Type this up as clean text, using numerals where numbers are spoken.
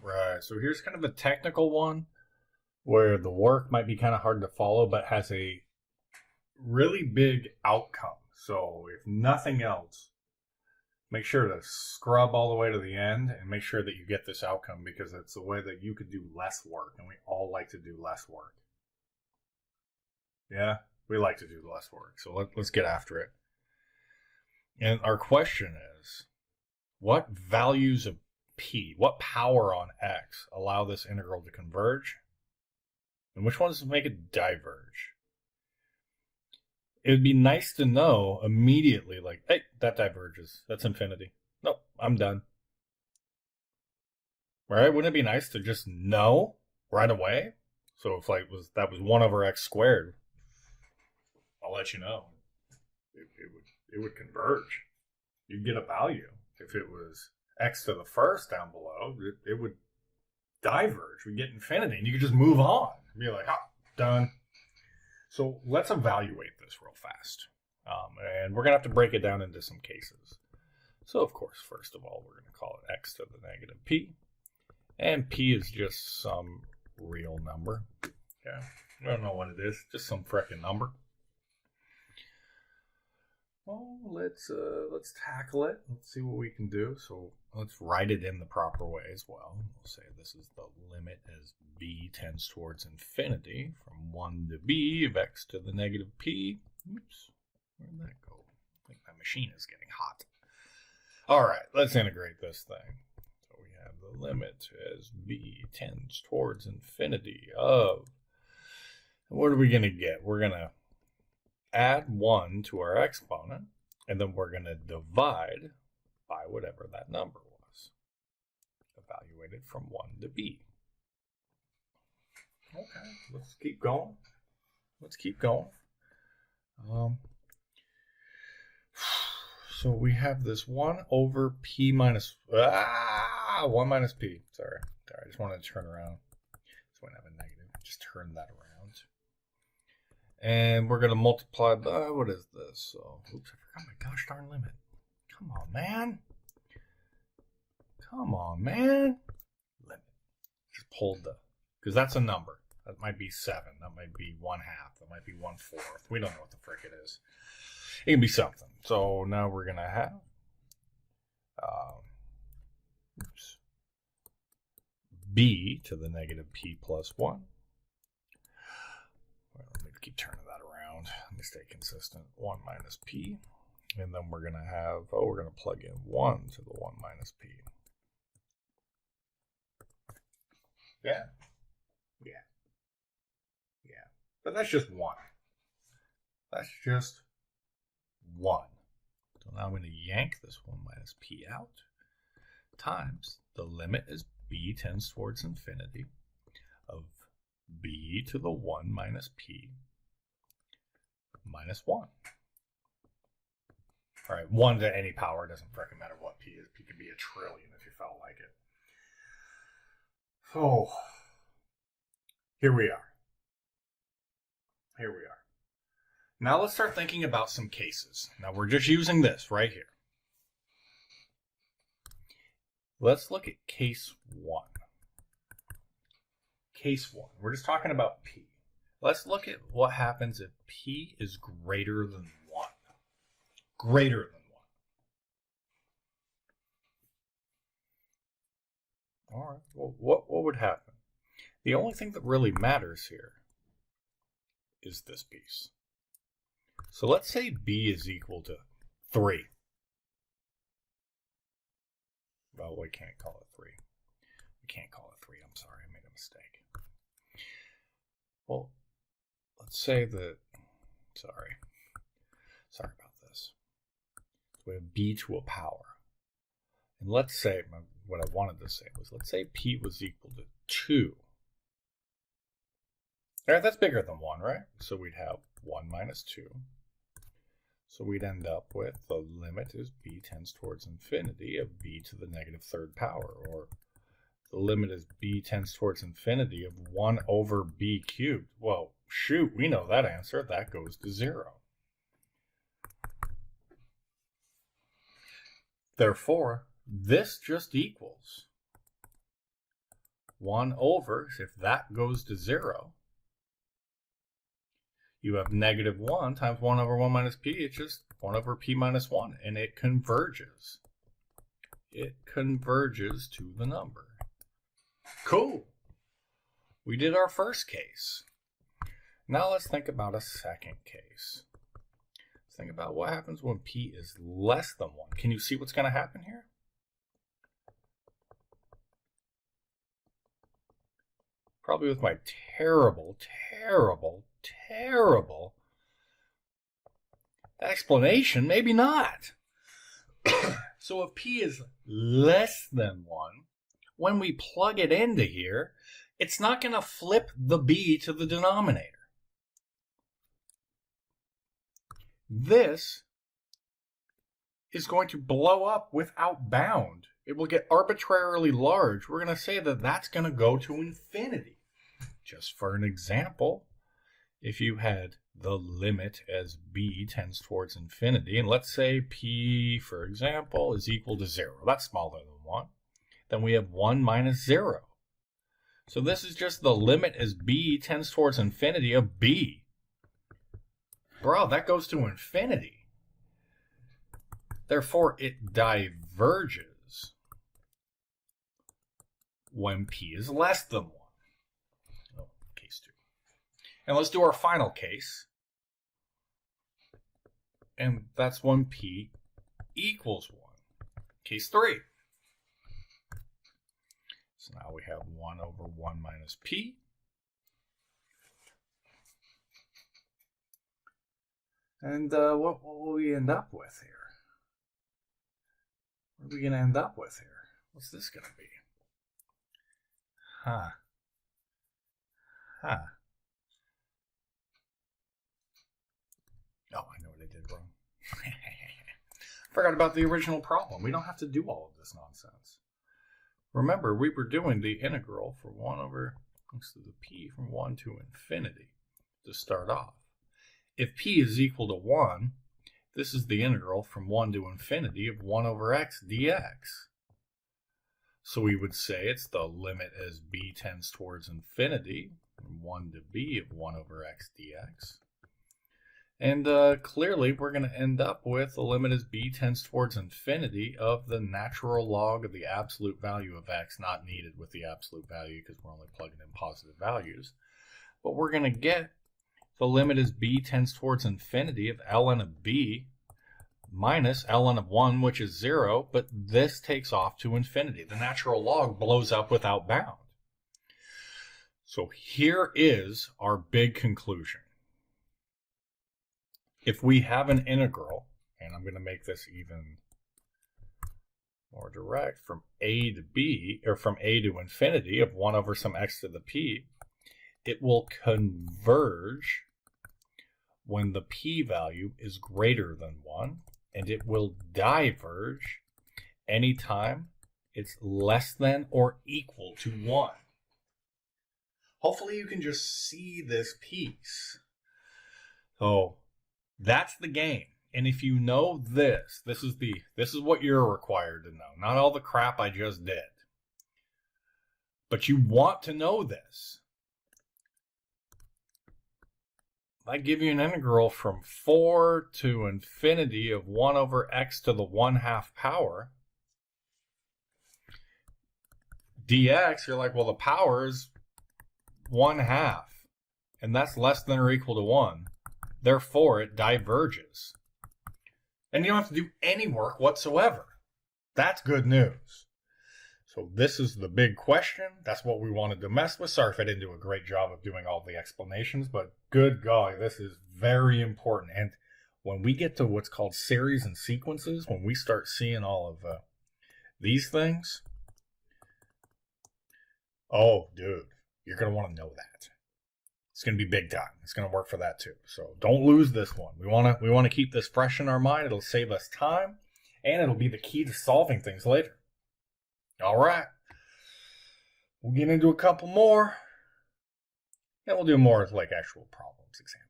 Right. So here's kind of a technical one where the work might be kind of hard to follow, but has a really big outcome. So if nothing else, make sure to scrub all the way to the end and make sure that you get this outcome because it's the way that you could do less work, and we all like to do less work. Yeah, we like to do less work. So let's get after it. And our question is, what values of p, what power on x allow this integral to converge? And which ones make it diverge? It would be nice to know immediately, like, hey, that diverges. That's infinity. Nope, I'm done. Right? Wouldn't it be nice to just know right away? So if that was 1 over x squared, I'll let you know. It would converge. You'd get a value. If it was x to the first down below, it would diverge. We'd get infinity, and you could just move on. Be like, done. So let's evaluate this real fast. And we're going to have to break it down into some cases. So, of course, first of all, we're going to call it x to the negative p. And p is just some real number. Okay. I don't know what it is. Just some frickin' number. Well, let's tackle it. Let's see what we can do. So let's write it in the proper way as well. We'll say this is the limit as b tends towards infinity from 1 to b of x to the negative p. Oops, where'd that go? I think my machine is getting hot. All right, let's integrate this thing. So we have the limit as b tends towards infinity of, what are we going to get? We're going to add 1 to our exponent, and then we're going to divide by whatever that number was. Evaluate it from 1 to b. Okay, let's keep going. So we have this 1 over p minus, 1 minus p. Sorry, I just wanted to turn around. So we have a negative. Just turn that around. And we're going to multiply by, what is this? So, oops, I forgot my gosh darn limit. Come on, man. Limit. Just hold because that's a number. That might be 7. That might be 1/2. That might be 1/4. We don't know what the frick it is. It can be something. So now we're going to have, b to the negative p plus 1. Let me keep turning that around. Let me stay consistent. 1 minus p. And then we're going to have, we're going to plug in 1 to the 1 minus p. Yeah. But that's just 1. That's just 1. So now I'm going to yank this 1 minus p out times the limit as b tends towards infinity of b to the 1 minus p minus 1. All right, 1 to any power, doesn't freaking matter what p is. P could be a trillion if you felt like it. So, here we are. Now let's start thinking about some cases. Now we're just using this right here. Let's look at case 1. Case 1. We're just talking about p. Let's look at what happens if p is greater than 1. Greater than 1. All right. Well, what would happen? The only thing that really matters here is this piece. So let's say b is equal to 3. Well, we can't call it 3. I'm sorry, I made a mistake. Well, let's say that, sorry about this. So we have b to a power. And let's say, what I wanted to say was, let's say p was equal to 2. All right, that's bigger than 1, right? So we'd have 1 minus 2. So we'd end up with the limit as b tends towards infinity of b to the negative 3rd power, or the limit as b tends towards infinity of 1 over b cubed. Well, shoot, we know that answer. That goes to 0. Therefore, this just equals 1 over, if that goes to 0, you have negative 1 times 1 over 1 minus p. It's just 1 over p minus 1, and it converges. It converges to the number. Cool. We did our first case. Now let's think about a second case. Let's think about what happens when p is less than 1. Can you see what's going to happen here? Probably with my terrible explanation, maybe not. So if p is less than 1, when we plug it into here, it's not going to flip the b to the denominator. This is going to blow up without bound. It will get arbitrarily large. We're going to say that that's going to go to infinity. Just for an example, if you had the limit as b tends towards infinity, and let's say p, for example, is equal to 0. That's smaller than 1. Then we have 1 minus 0. So this is just the limit as b tends towards infinity of b. Bro, that goes to infinity. Therefore, it diverges when p is less than 1. Oh, case 2. And let's do our final case. And that's when p equals 1. Case 3. So now we have 1 over 1 minus p. And what will we end up with here? What are we going to end up with here? What's this going to be? Oh, I know what I did wrong. Forgot about the original problem. We don't have to do all of this nonsense. Remember, we were doing the integral for 1 over x to the p from 1 to infinity to start off. If p is equal to 1, this is the integral from 1 to infinity of 1 over x dx. So we would say it's the limit as b tends towards infinity from 1 to b of 1 over x dx. And clearly, we're going to end up with the limit as b tends towards infinity of the natural log of the absolute value of x, not needed with the absolute value because we're only plugging in positive values. But we're going to get the limit as b tends towards infinity of ln of b minus ln of 1, which is 0, but this takes off to infinity. The natural log blows up without bound. So here is our big conclusion. If we have an integral, and I'm going to make this even more direct, from a to b, or from a to infinity of 1 over some x to the p, it will converge when the p value is greater than 1, and it will diverge anytime it's less than or equal to 1. Hopefully you can just see this piece. So that's the game. And if you know this, this is what you're required to know. Not all the crap I just did. But you want to know this. If I give you an integral from 4 to infinity of 1 over x to the 1/2 power dx, you're like, well, the power is 1/2. And that's less than or equal to 1. Therefore, it diverges. And you don't have to do any work whatsoever. That's good news. So this is the big question. That's what we wanted to mess with. Sorry if I didn't do a great job of doing all the explanations, but good golly, this is very important. And when we get to what's called series and sequences, when we start seeing all of these things, oh, dude, you're going to want to know that. It's going to be big time. It's going to work for that too. So don't lose this one. We want to keep this fresh in our mind. It'll save us time, and it'll be the key to solving things later. All right. We'll get into a couple more, and we'll do more like actual problems, examples.